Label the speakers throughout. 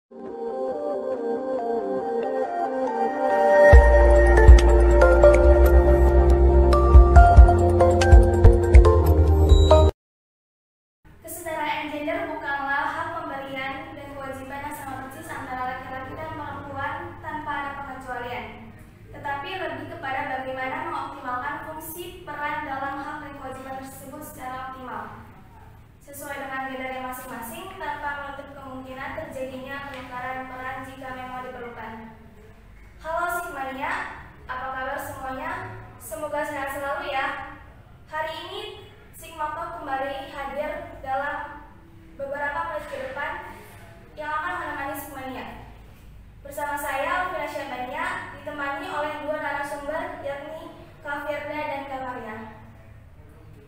Speaker 1: Kesetaraan gender bukanlah hak pemberian dan kewajiban yang sama persis antara laki-laki dan perempuan tanpa ada pengecualian, tetapi lebih kepada bagaimana mengoptimalkan fungsi peran dalam hak dan kewajiban tersebut secara optimal, sesuai dengan gendernya masing-masing tanpa menutup kemungkinan terjadinya penukaran peran jika memang diperlukan. Halo Sigmania, apa kabar semuanya? Semoga sehat selalu ya. Hari ini Sigmato kembali hadir dalam beberapa menit ke depan yang akan menemani Sigmania. Bersama saya, Alvira Syabania, ditemani oleh dua narasumber, yakni Kak Firda dan Kak Maria.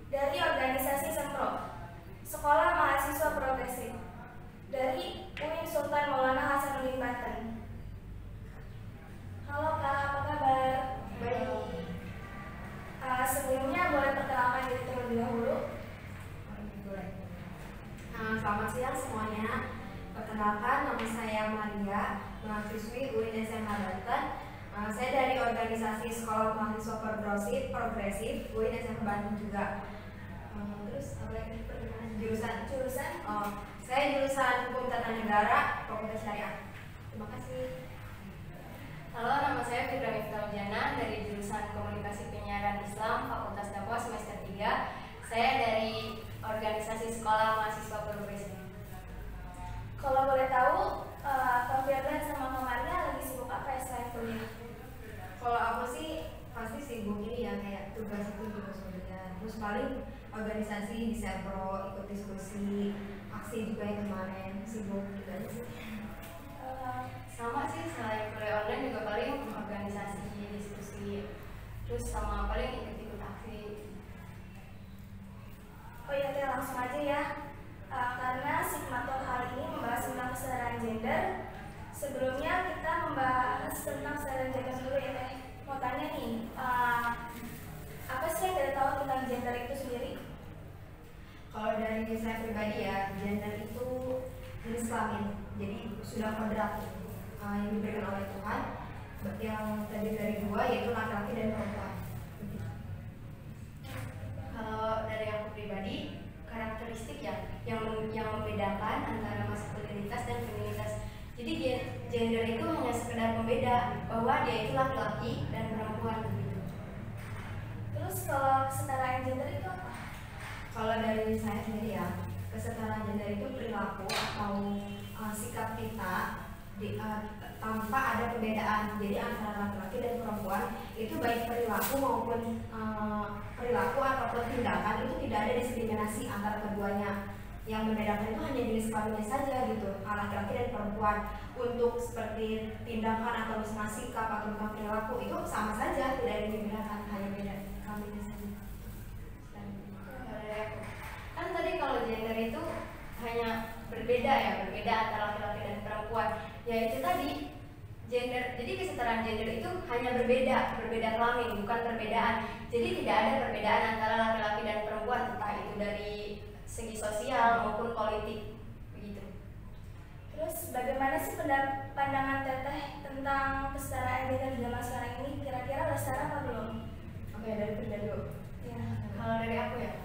Speaker 1: Dari organisasi Sempro, Sekolah Mahasiswa Progresif, dari UIN Sultan Maulana Hasanuddin Banten. Halo Kak, apa kabar?
Speaker 2: Baik.
Speaker 1: Sebelumnya boleh perkenalkan diri terlebih dahulu.
Speaker 2: Selamat siang semuanya. Perkenalkan, nama saya Maria, mahasiswi UIN SMA Banten. Saya dari organisasi Sekolah Mahasiswa Progresif UIN SMA Banten juga. Terus apa lagi perkenalkan? Jurusan? Saya jurusan Hukum Tata Negara, Fakultas Syariah. Terima kasih.
Speaker 3: Halo, nama saya Firda Miftahujana dari jurusan Komunikasi Penyiaran Islam Fakultas Dakwah semester 3. Saya dari organisasi Sekolah Mahasiswa Progresif.
Speaker 1: Kalau boleh tahu, Kak Firda sama Kak Maria lagi sibuk apa ya selain kuliah?
Speaker 2: Kalau aku sih pasti sibuk ini ya, kayak tugas itu juga sebenarnya. Terus paling organisasi di Sempro, ikut diskusi, aksi juga yang kemarin, sibuk gitu aja sih.
Speaker 3: Sama sih, selain kuliah online juga paling organisasi, diskusi, terus sama paling ikut-ikut aksi.
Speaker 1: Oh iya, oke, langsung aja ya. Karena Sigmator kali ini membahas tentang kesetaraan gender. Sebelumnya kita membahas tentang kesetaraan gender dulu ya Teh. Mau tanya nih, apa sih yang kita tahu tentang gender itu sendiri?
Speaker 2: Kalau dari saya pribadi ya, gender itu jenis kelamin, jadi sudah kodrat yang diberikan oleh Tuhan, yang terdiri dari dua, yaitu laki-laki dan perempuan.
Speaker 3: Kalau dari aku pribadi, karakteristik ya yang membedakan antara maskulinitas dan feminitas. Jadi gender itu hanya sekedar pembeda bahwa dia itu laki-laki dan perempuan begitu.
Speaker 1: Terus kalau kesetaraan gender itu apa?
Speaker 2: Kalau dari saya sendiri ya, kesetaraan gender itu perilaku atau sikap kita tanpa ada perbedaan. Jadi antara laki-laki dan perempuan itu baik perilaku maupun perilaku ataupun tindakan itu tidak ada diskriminasi antara keduanya. Yang membedakan itu hanya jenis kelaminnya saja gitu, laki-laki dan perempuan. Untuk seperti tindakan atau misalnya sikap atau perilaku itu sama saja, tidak ada yang dibedakan, hanya beda kelaminnya saja.
Speaker 3: Kan tadi kalau gender itu hanya berbeda antara laki-laki dan perempuan. Ya itu tadi gender. Jadi kesetaraan gender itu hanya berbeda kelamin, bukan perbedaan. Jadi tidak ada perbedaan antara laki-laki dan perempuan, entah itu dari segi sosial maupun politik begitu.
Speaker 1: Terus bagaimana sih pandangan Teteh tentang kesetaraan gender di zaman sekarang ini? Kira-kira udah setara apa belum?
Speaker 2: Oke, dari Firda dulu.
Speaker 1: Ya.
Speaker 3: Kalau dari aku ya,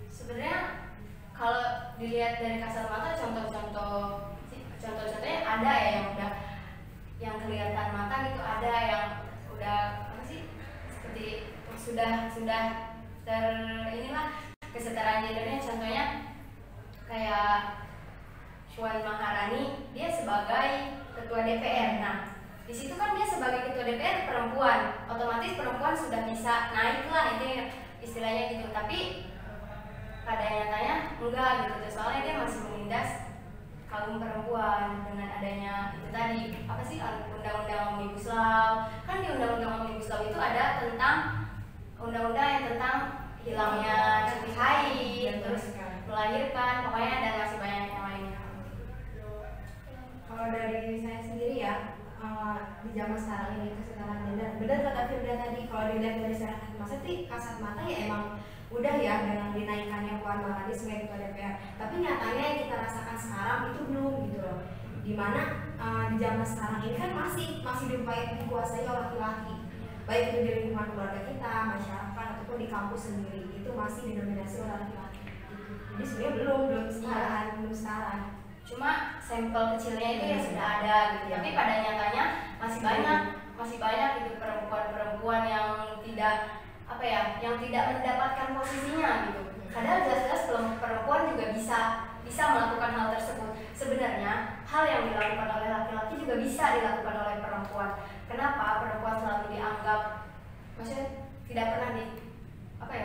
Speaker 3: sebenarnya kalau dilihat dari kasat mata contoh-contohnya ada ya yang udah yang kelihatan mata gitu, ada yang udah apa sih seperti sudah inilah kesetaraan gendernya. Contohnya kayak Puan Maharani, dia sebagai ketua DPR. Nah, di situ kan dia sebagai ketua DPR perempuan, otomatis perempuan sudah bisa naik lah, itu istilahnya gitu. Tapi pada nyatanya enggak gitu, soalnya dia masih menindas kaum perempuan dengan adanya itu tadi apa sih undang-undang Omnibus Law. Kan di undang-undang Omnibus Law itu ada tentang undang-undang yang tentang hilangnya cuti haid, terus melahirkan, pokoknya dan masih banyak yang lainnya.
Speaker 2: Kalau dari saya sendiri ya, di zaman sekarang ini kesetaraan gender, benar kata Firda tadi, kalau dilihat dari secara kasat mata ya emang udah ya dengan dinaikannya Puan Maharani sebagai ketua DPR. Tapi nyatanya yang kita rasakan sekarang itu belum gitu loh. dimana di zaman sekarang ini kan masih dikuasai oleh laki-laki, baik itu di lingkungan keluarga kita, masyarakat ataupun di kampus sendiri, itu masih didominasi oleh laki-laki. Jadi sebenarnya belum sekarang.
Speaker 3: Cuma sampel kecilnya itu ya sudah ada gitu. Tapi pada nyatanya masih banyak gitu perempuan-perempuan yang tidak mendapatkan posisinya gitu. Padahal jelas-jelas perempuan juga bisa melakukan hal tersebut. Sebenarnya hal yang dilakukan oleh laki-laki juga bisa dilakukan oleh perempuan. Kenapa perempuan selalu dianggap, maksudnya tidak pernah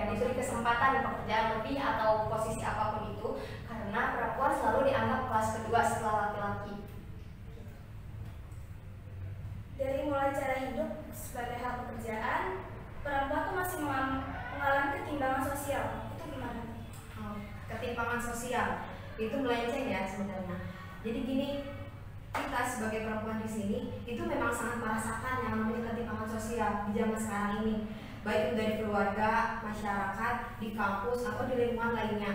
Speaker 3: diberi kesempatan pekerjaan lebih atau posisi apapun itu, karena perempuan selalu dianggap kelas kedua setelah laki-laki.
Speaker 1: Dari mulai cara hidup sebagai hal pekerjaan, perempuan tuh masih mengalami ketimbangan sosial. Itu gimana?
Speaker 2: Ketimpangan sosial itu melenceng ya sebenarnya. Jadi gini, kita sebagai perempuan di sini itu memang sangat merasakan yang namanya ketimpangan sosial di zaman sekarang ini, baik itu dari keluarga, masyarakat, di kampus atau di lingkungan lainnya.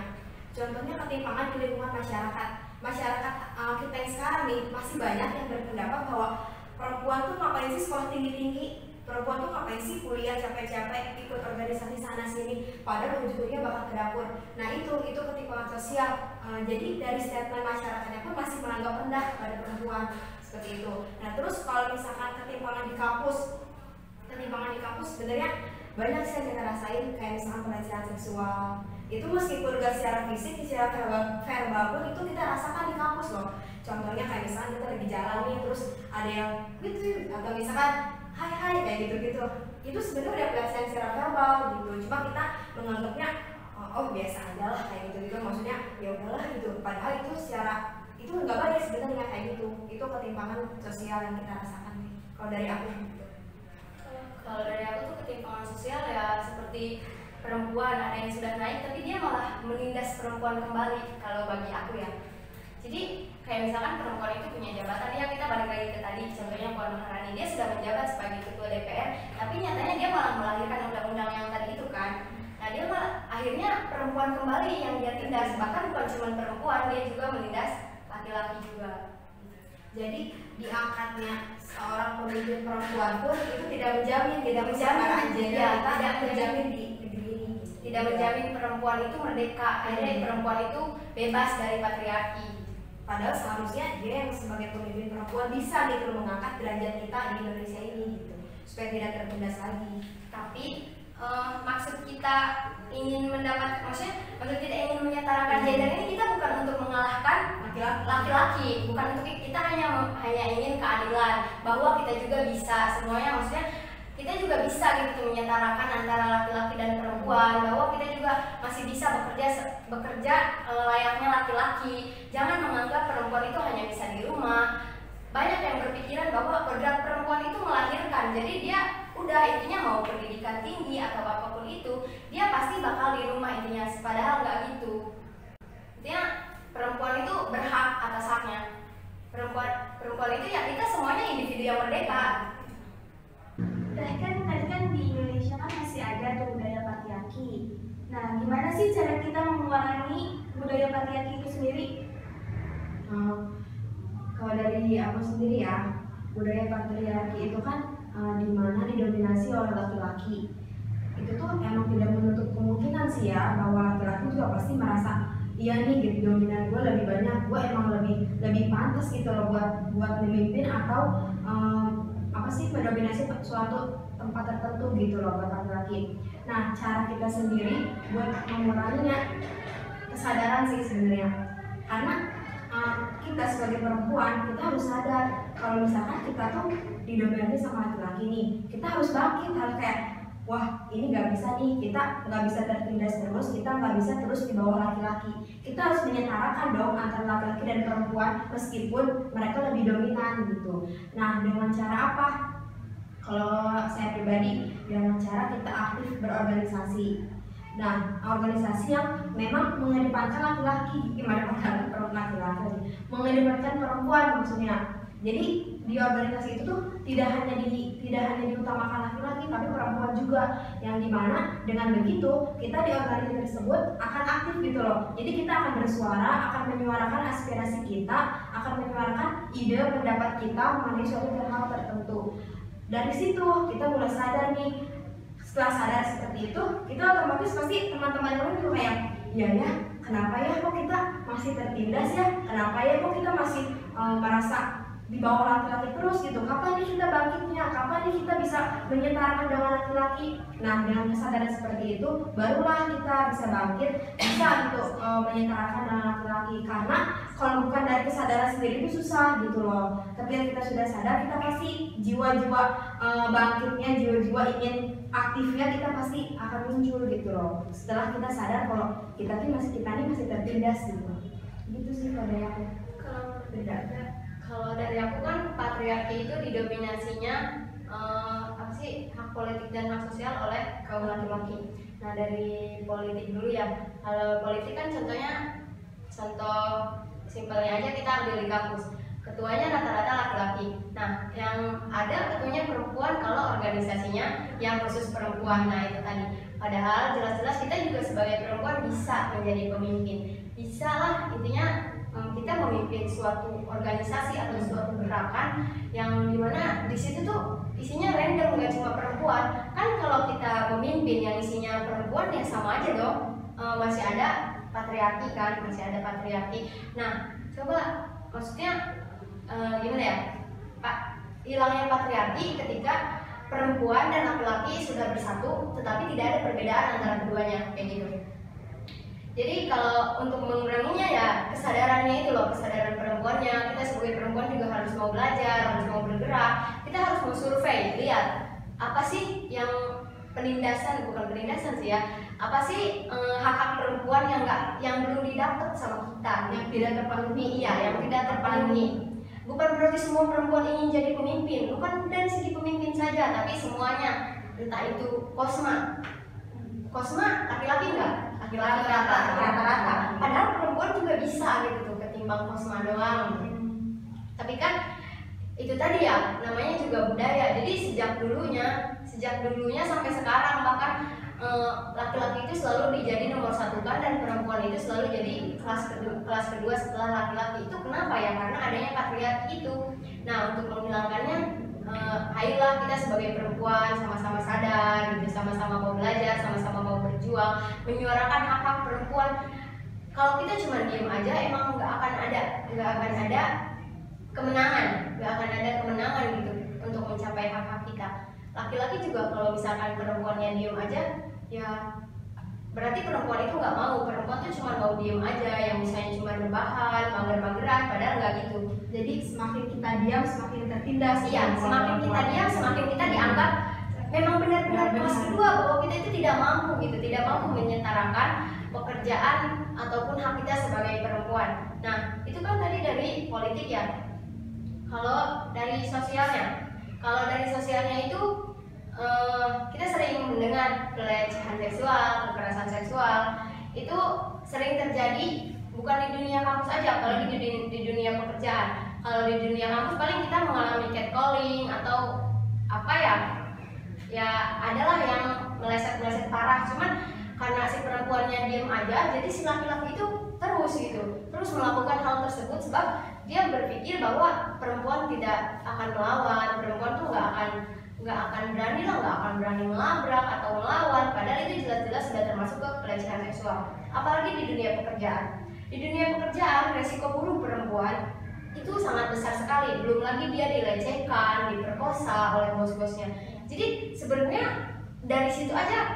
Speaker 2: Contohnya ketimpangan di lingkungan masyarakat kita yang sekarang nih masih banyak yang berpendapat bahwa perempuan tuh ngapain sih sekolah tinggi-tinggi, perempuan tuh ngapain sih kuliah capek-capek ikut organisasi sana sini, padahal ujung-ujungnya bakal ke dapur. Nah itu ketimpangan sosial. Jadi dari statement masyarakatnya pun masih menganggap rendah kepada perempuan seperti itu. Nah terus kalau misalkan ketimpangan di kampus sebenarnya banyak sih yang kita rasain, kayak misalkan pelecehan seksual. Itu meskipun gak secara fisik, secara verbal pun itu kita rasakan di kampus loh. Contohnya kayak misalkan kita lagi jalan nih, terus ada yang gitu, atau misalkan hai kayak gitu. Itu sebenarnya udah pelecehan secara verbal gitu. Cuma kita menganggapnya oh biasa aja lah kayak gitu. Maksudnya ya udahlah gitu. Padahal itu nggak baik sebenarnya kayak gitu. Itu ketimpangan sosial yang kita rasakan nih. Kalau dari aku
Speaker 3: tuh ketimpangan sosial ya seperti perempuan ada yang sudah naik tapi dia malah menindas perempuan kembali kalau bagi aku ya. Jadi kayak misalkan perempuan itu punya jabatan, ya kita balik lagi ke tadi contohnya Puan Maharani, dia sudah menjabat sebagai ketua DPR tapi nyatanya dia malah melahirkan undang-undang yang tadi itu kan. Nah dia malah akhirnya perempuan kembali yang dia tindas, bahkan bukan cuma perempuan, dia juga menindas laki-laki juga.
Speaker 2: Jadi diangkatnya seorang pemimpin perempuan pun itu tidak menjamin di negeri ini.
Speaker 3: Tidak menjamin perempuan itu merdeka, akhirnya perempuan itu bebas dari patriarki.
Speaker 2: Padahal seharusnya dia yang sebagai pemimpin perempuan bisa gitu mengangkat derajat kita di Indonesia ini gitu, supaya tidak tertindas lagi.
Speaker 3: Tapi maksud kita ingin maksud kita ingin menyetarakan gender ini, kita bukan untuk mengalahkan laki-laki, bukan untuk kita hanya ingin keadilan bahwa kita juga bisa semuanya, maksudnya kita juga bisa gitu menyetarakan antara laki-laki dan perempuan, bahwa kita juga masih bisa bekerja layaknya laki-laki. Jangan menganggap perempuan itu hanya bisa di rumah. Banyak yang berpikiran bahwa produk perempuan itu melahirkan, jadi dia udah intinya mau pendidikan tinggi atau apapun itu dia pasti bakal di rumah intinya, padahal nggak gitu. Intinya perempuan itu berhak atas haknya. Perempuan itu ya kita semuanya individu yang merdeka.
Speaker 1: Tadi kan di Indonesia kan masih ada tuh budaya patriarki. Nah, gimana sih cara kita mengurangi budaya patriarki itu sendiri?
Speaker 2: Kalau dari aku sendiri ya, budaya patriarki itu kan dimana didominasi oleh laki-laki. Itu tuh emang tidak menutup kemungkinan sih ya, bahwa laki-laki juga pasti merasa iya nih gitu, dominan gue lebih banyak, gue emang lebih pantas gitu loh buat memimpin atau mendominasi suatu tempat tertentu gitu loh buat laki-laki. Nah cara kita sendiri buat menguranginya kesadaran sih sebenarnya, karena kita sebagai perempuan kita harus sadar kalau misalkan kita tuh didominasi sama laki-laki nih, kita harus bangkit, harus kayak wah ini nggak bisa nih, kita nggak bisa tertindas terus, kita nggak bisa terus di bawah laki-laki. Kita harus menyetarakan dong antara laki-laki dan perempuan meskipun mereka lebih dominan gitu. Nah dengan cara apa? Kalau saya pribadi dengan cara kita aktif berorganisasi. Nah organisasi yang memang mengedepankan laki-laki, mengedepankan perempuan maksudnya. Jadi di organisasi itu tuh tidak hanya diutamakan laki-laki tapi perempuan juga, yang dimana dengan begitu kita di organisasi tersebut akan aktif gitu loh. Jadi kita akan bersuara, akan menyuarakan aspirasi kita, akan menyuarakan ide pendapat kita mengenai suatu hal tertentu. Dari situ kita mulai sadar nih. Setelah sadar seperti itu, kita otomatis pasti teman-teman lain juga kayak, iya ya, kenapa ya kok kita masih tertindas ya? Kenapa ya kok kita masih merasa di bawah laki-laki terus gitu? Kapan nih kita bangkitnya? Kapan nih kita bisa menyetarakan dengan laki-laki? Nah, dengan kesadaran seperti itu, barulah kita bisa bangkit, bisa gitu menyetarakan dengan laki-laki. Karena kalau bukan dari kesadaran sendiri itu susah gitu loh. Tapi yang kita sudah sadar, kita pasti jiwa-jiwa bangkitnya, jiwa-jiwa ingin aktifnya kita pasti akan muncul gitu loh. Setelah kita sadar kalau kita nih masih tertindas gitu. Gitu sih kalau dari aku.
Speaker 3: Kalau
Speaker 2: Beda.
Speaker 3: Kalau dari aku kan patriarki itu didominasinya apa sih, hak politik dan hak sosial oleh kaum laki-laki. Nah, dari politik dulu ya. Kalau politik kan contoh simpelnya aja kita ambil di kampus. Ketuanya rata-rata laki-laki. Nah, yang ada ketuanya perempuan kalau organisasinya yang khusus perempuan. Nah, itu tadi. Padahal jelas-jelas kita juga sebagai perempuan bisa menjadi pemimpin. Bisa lah, intinya kita memimpin suatu organisasi atau suatu gerakan yang dimana di situ tuh isinya random, nggak cuma perempuan. Kan kalau kita memimpin yang isinya perempuan ya sama aja dong, masih ada patriarki kan, masih ada patriarki. Nah, coba maksudnya gimana ya Pak, hilangnya patriarki ketika perempuan dan laki-laki sudah bersatu tetapi tidak ada perbedaan antara keduanya, kayak gitu. Jadi kalau untuk menguranginya ya kesadarannya itu loh, kesadaran perempuannya. Kita sebagai perempuan juga harus mau belajar, harus mau bergerak. Kita harus mau survei, lihat apa sih yang bukan penindasan sih ya, apa sih hak-hak perempuan yang belum didapat sama kita, yang tidak terpenuhi. Iya, yang tidak terpenuhi. Bukan berarti semua perempuan ingin jadi pemimpin, bukan dari segi pemimpin saja, tapi semuanya. Entah itu Kosma laki-laki enggak? Laki-laki rata-rata. Padahal perempuan juga bisa gitu tuh, ketimbang Kosma doang. Tapi kan itu tadi ya, namanya juga budaya. Jadi sejak dulunya sampai sekarang bahkan laki-laki itu selalu dijadi nomor satukan dan perempuan itu selalu jadi kelas kedua setelah laki-laki. Itu kenapa ya? Karena adanya patriarki itu. Nah, untuk menghilangkannya, ayolah kita sebagai perempuan sama-sama sadar gitu, sama-sama mau belajar, sama-sama mau berjuang, menyuarakan hak-hak perempuan. Kalau kita cuma diem aja, emang nggak akan ada kemenangan gitu untuk mencapai hak-hak kita. Laki-laki juga kalau misalkan perempuannya diem aja, ya berarti perempuan itu nggak mau. Perempuan tuh cuma mau diem aja, yang misalnya cuma rebahan, mager-mageran, padahal nggak gitu.
Speaker 2: Jadi semakin kita diam semakin tertindas.
Speaker 3: Iya, semakin kita diam semakin kita dianggap memang benar-benar kelas kedua, bahwa kita itu tidak mampu menyetarakan pekerjaan ataupun hak kita sebagai perempuan. Nah, itu kan tadi dari politik ya. Kalau dari sosialnya itu kita sering mendengar pelecehan seksual, kekerasan seksual itu sering terjadi bukan di dunia kampus aja, apalagi di dunia pekerjaan. Kalau di dunia kampus paling kita mengalami catcalling atau apa ya adalah yang meleset parah. Cuman karena si perempuannya diem aja, jadi si laki-laki itu terus melakukan hal tersebut sebab dia berpikir bahwa perempuan tidak akan melawan, perempuan tuh nggak akan berani melabrak atau melawan, padahal itu jelas-jelas sudah termasuk ke pelecehan seksual. Apalagi di dunia pekerjaan. Di dunia pekerjaan resiko buruh perempuan itu sangat besar sekali. Belum lagi dia dilecehkan, diperkosa oleh bos-bosnya. Jadi sebenarnya dari situ aja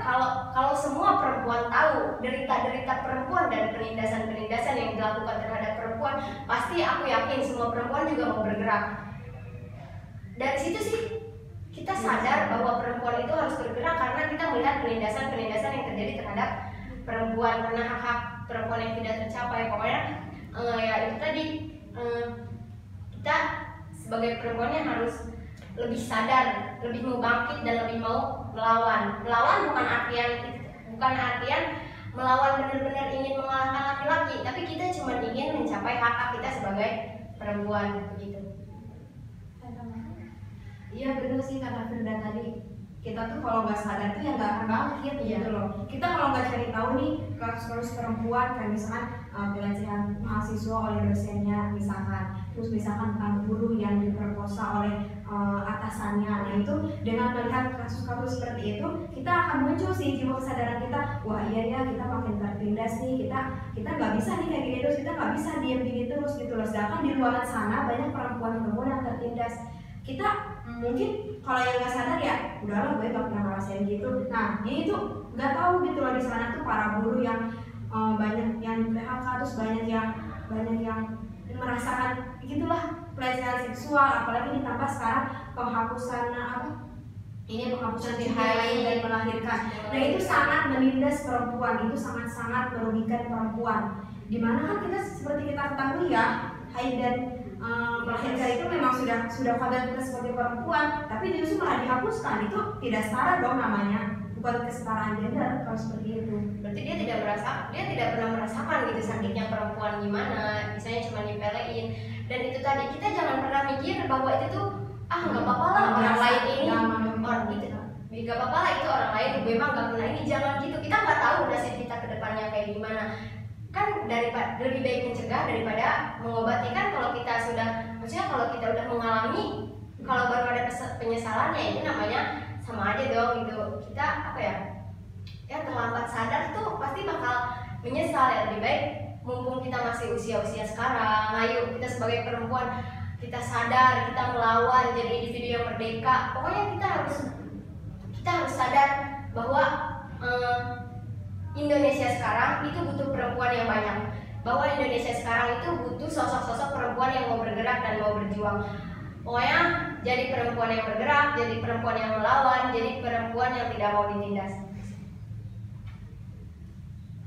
Speaker 3: kalau semua perempuan tahu derita-derita perempuan dan penindasan yang dilakukan terhadap perempuan, pasti aku yakin semua perempuan juga mau bergerak. Dari situ sih kita sadar bahwa perempuan itu harus bergerak karena kita melihat penindasan yang terjadi terhadap perempuan, karena hak-hak perempuan yang tidak tercapai. Pokoknya ya itu tadi, kita sebagai perempuannya harus lebih sadar, lebih mau bangkit dan lebih mau melawan. Melawan bukan artian melawan benar-benar ingin mengalahkan laki-laki, tapi kita cuma ingin mencapai hak-hak kita sebagai perempuan begitu.
Speaker 2: Iya benar sih kata Firda tadi. kita tuh kalau nggak sadar tuh ya nggak akan bangkit gitu loh. Kita kalau nggak cari tahu nih kasus-kasus perempuan kayak misalkan pelecehan mahasiswa oleh dosennya misalkan, terus misalkan guru yang diperkosa oleh atasannya. Nah itu dengan melihat kasus-kasus seperti itu kita akan muncul sih jiwa kesadaran kita, wah iya ya kita makin tertindas nih, kita nggak bisa nih kayak gini terus, kita nggak bisa diam gini terus gitu loh. Sedangkan di luar sana banyak perempuan-perempuan yang tertindas. Kita mungkin kalau yang nggak sadar ya udahlah gue nggak pernah ngerasain gitu. Nah ini tuh nggak tahu gitu loh, di sana tuh para buruh yang banyak yang PHK, terus banyak yang merasakan gitulah pelecehan seksual, apalagi ditambah sekarang penghapusan penghapusan cuti dan melahirkan. Nah itu sangat menindas perempuan, itu sangat-sangat merugikan perempuan. Dimana kan kita seperti kita ketahui ya, haid dan melahirkan itu memang sudah kadar kita sebagai perempuan, tapi justru malah dihapuskan. Itu tidak setara dong namanya, bukan kesetaraan gender kalau seperti itu.
Speaker 3: Berarti dia tidak pernah merasakan gitu sakitnya perempuan gimana, misalnya cuma nyepelein. Dan itu tadi kita jangan pernah mikir bahwa itu tuh nggak apa-apa lah orang lain ini orang itu nggak apa-apa lah itu orang lain memang nggak pernah ini, jangan gitu. Kita nggak tahu nasib kita ke depannya kayak gimana. Kan daripada lebih baik mencegah daripada mengobati. Kan kalau kita udah mengalami, kalau baru ada penyesalannya itu namanya sama aja dong gitu. Kita terlambat sadar tuh pasti bakal menyesal ya. Lebih baik mumpung kita masih usia sekarang, ayo kita sebagai perempuan kita sadar, kita melawan jadi individu yang merdeka. Pokoknya kita harus sadar bahwa Indonesia sekarang itu butuh perempuan yang banyak, bahwa Indonesia sekarang itu butuh sosok-sosok perempuan yang mau bergerak dan mau berjuang. Pokoknya jadi perempuan yang bergerak, jadi perempuan yang melawan, jadi perempuan yang tidak mau ditindas.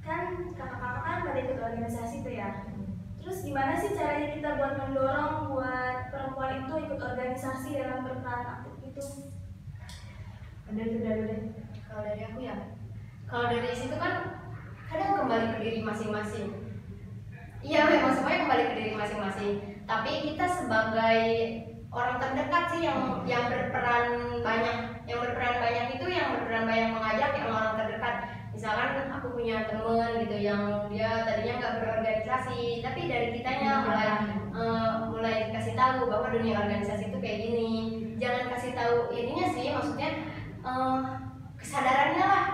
Speaker 1: Kan kakak-kakak kan pada ikut organisasi tuh ya. Terus gimana sih caranya kita buat mendorong buat perempuan itu ikut organisasi dalam berperan aktif itu?
Speaker 3: Kalau dari aku ya, kalau dari situ kan kadang kembali ke diri masing-masing. Iya memang semuanya kembali ke diri masing-masing. Tapi kita sebagai orang terdekat sih yang berperan banyak. Yang berperan banyak itu yang berperan banyak mengajak yang orang terdekat. Misalkan aku punya temen gitu yang dia tadinya nggak berorganisasi, tapi dari kitanya mulai kasih tahu bahwa dunia organisasi itu kayak gini. Jangan kasih tahu ininya sih, maksudnya kesadarannya lah,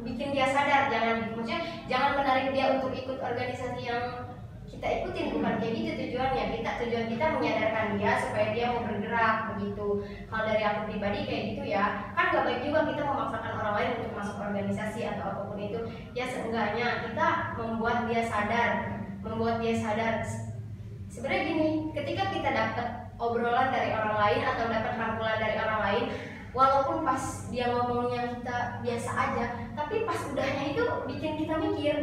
Speaker 3: bikin dia sadar. Jangan menarik dia untuk ikut organisasi yang kita ikutin, bukan kayak gitu tujuannya. Tujuan kita menyadarkan dia supaya dia mau bergerak begitu. Kalau dari aku pribadi kayak gitu ya, kan gak baik juga kita memaksakan orang lain untuk masuk organisasi atau apapun itu. Ya seenggaknya kita membuat dia sadar. Sebenarnya gini, ketika kita dapat obrolan dari orang lain atau dapat rangkulan dari orang lain, walaupun pas dia ngomongnya kita biasa aja, tapi pas udahnya itu bikin kita mikir,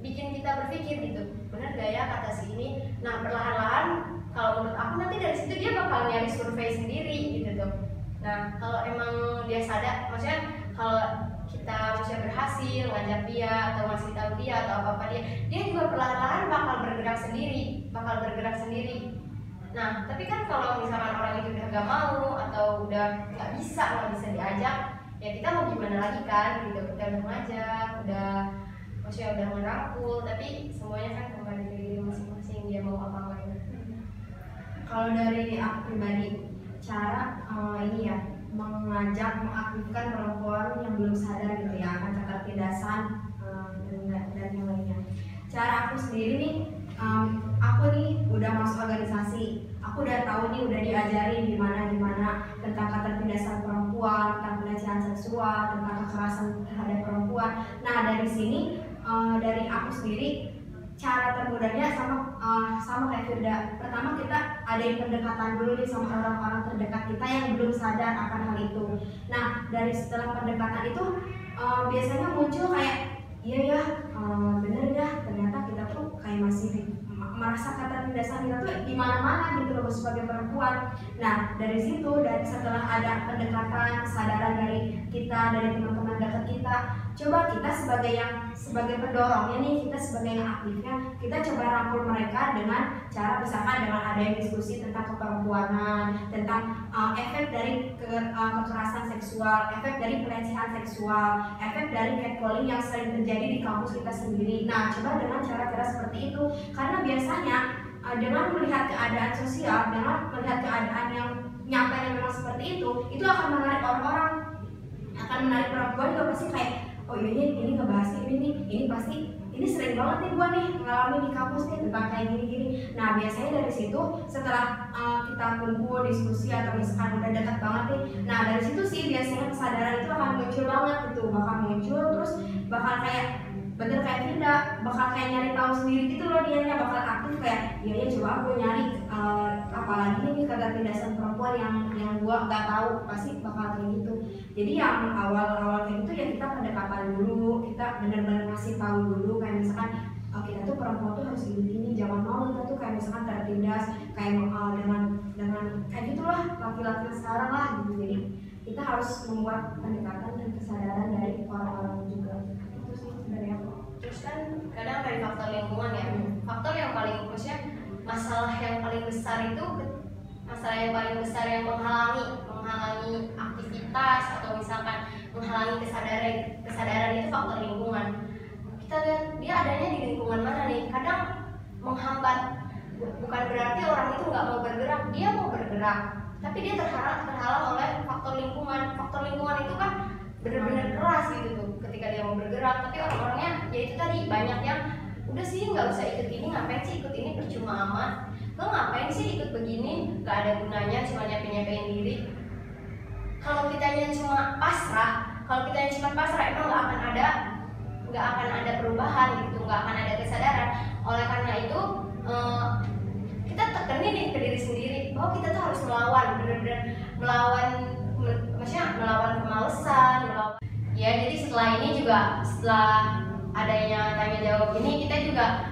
Speaker 3: bikin kita berpikir gitu, benar gak ya kata si ini. Nah perlahan-lahan kalau menurut aku nanti dari situ dia bakal nyari survei sendiri gitu tuh. Nah kalau emang dia sadar, maksudnya kalau kita misalnya berhasil ngajak dia atau ngasih tahu dia atau apa dia juga perlahan-lahan bakal bergerak sendiri. Nah tapi kan kalau misalkan orang itu udah gak mau atau udah nggak bisa diajak, ya kita mau gimana lagi kan gitu. Kita udah ngajak, udah merangkul, tapi semuanya kan kembali ke diri masing-masing, dia mau apa enggak.
Speaker 2: Kalau dari aku pribadi, cara ini ya mengajak, mengaktifkan perempuan yang belum sadar gitu ya akan ketertindasan dan yang lainnya. Cara aku sendiri nih, aku nih udah masuk organisasi, aku udah tahu nih, udah diajarin gimana tentang ketertindasan perempuan, tentang pelecehan seksual, tentang kekerasan terhadap perempuan. Nah dari sini dari aku sendiri cara termudahnya sama kayak Firda. Pertama kita adain pendekatan dulu nih sama orang-orang terdekat kita yang belum sadar akan hal itu. Nah dari setelah pendekatan itu biasanya muncul kayak iya ya bener ya, ternyata kita tuh kayak masih merasa ketertindasan kita tuh di mana-mana gitu loh sebagai perempuan. Nah dari situ, dan setelah ada pendekatan kesadaran dari kita, dari teman-teman dekat kita, coba kita sebagai pendorongnya nih, kita sebagai yang aktifnya, kita coba rangkul mereka dengan cara misalkan dengan ada yang diskusi tentang keperempuanan, tentang efek dari kekerasan seksual, efek dari pelecehan seksual, efek dari catcalling yang sering terjadi di kampus kita sendiri. Nah, coba dengan cara-cara seperti itu, karena biasanya dengan melihat keadaan sosial, dengan melihat keadaan yang nyata yang memang seperti itu akan menarik orang-orang, akan menarik perempuan juga pasti kayak, oh ini ngebahas ini pasti ini sering banget nih gua nih ngalamin di kampus nih tentang kayak gini-gini. Nah, biasanya dari situ setelah kita kumpul diskusi atau misalkan udah dekat banget nih, nah dari situ sih biasanya kesadaran itu akan muncul banget gitu, bakal muncul terus bakal kayak bener kayak Vinda, bakal kayak nyari tahu sendiri gitu loh, dianya bakal aktif kayak iya coba aku nyari apalagi nih ketertindasan perempuan yang gua nggak tahu, pasti bakal kayak gitu. Jadi yang awal-awal kayak gitu ya kita pendekatan dulu, kita bener-bener ngasih tahu dulu kayak misalkan kita tuh perempuan tuh harus gini-gini, jangan mau kita tuh kayak misalkan tertindas kayak dengan kayak gitulah laki-laki sekarang lah gitu. Jadi kita harus membuat pendekatan dan kesadaran dari orang-orang juga. Itu sih dari aku.
Speaker 3: Terus kan kadang dari faktor lingkungan ya, faktor yang paling maksudnya masalah yang paling besar itu yang menghalangi aktivitas atau misalkan menghalangi kesadaran itu faktor lingkungan. Kita lihat dia adanya di lingkungan mana nih, kadang menghambat. Bukan berarti orang itu nggak mau bergerak, dia mau bergerak, tapi dia terhalang oleh faktor lingkungan. Faktor lingkungan itu kan benar-benar keras gitu tuh ketika dia mau bergerak, tapi orang-orangnya ya itu tadi banyak yang udah sih nggak usah ikut ini, ngapain sih ikut ini, percuma amat, lo ngapain sih ikut begini, nggak ada gunanya, cuma nyapain diri. Kalau kitanya cuma pasrah emang nggak akan ada perubahan gitu, nggak akan ada kesadaran. Oleh karena itu kita tekenin nih ke diri sendiri bahwa kita tuh harus melawan, benar-benar melawan kemalesan, ya. Jadi setelah adanya tanya jawab ini, kita juga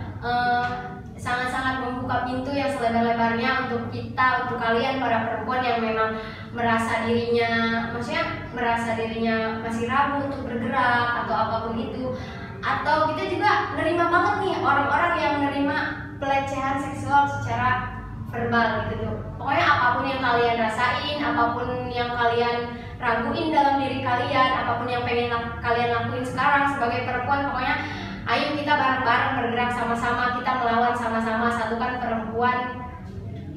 Speaker 3: sangat-sangat membuka pintu yang selebar-lebarnya untuk kalian para perempuan yang memang merasa dirinya masih ragu untuk bergerak atau apapun itu. Atau kita juga nerima banget nih orang-orang yang nerima pelecehan seksual secara verbal gitu tuh. Pokoknya apapun yang kalian rasain, apapun yang kalian raguin dalam diri kalian, apapun yang pengen kalian lakuin sekarang sebagai perempuan, pokoknya ayo kita bareng-bareng bergerak sama-sama, kita melawan sama-sama, satukan perempuan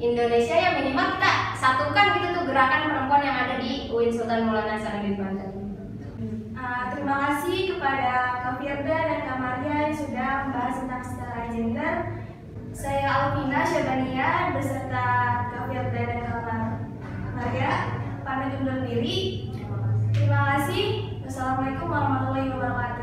Speaker 3: Indonesia, ya minimal kita satukan gitu tuh gerakan perempuan yang ada di UIN Sultan Maulana Hasanuddin Banten.
Speaker 1: Terima kasih kepada Kak Firda dan Kak Maria yang sudah membahas tentang kesetaraan gender. Saya Alvina Syabania beserta Kak Firda dan Kak Maria pamit undur diri. Terima kasih. Wassalamualaikum warahmatullahi wabarakatuh.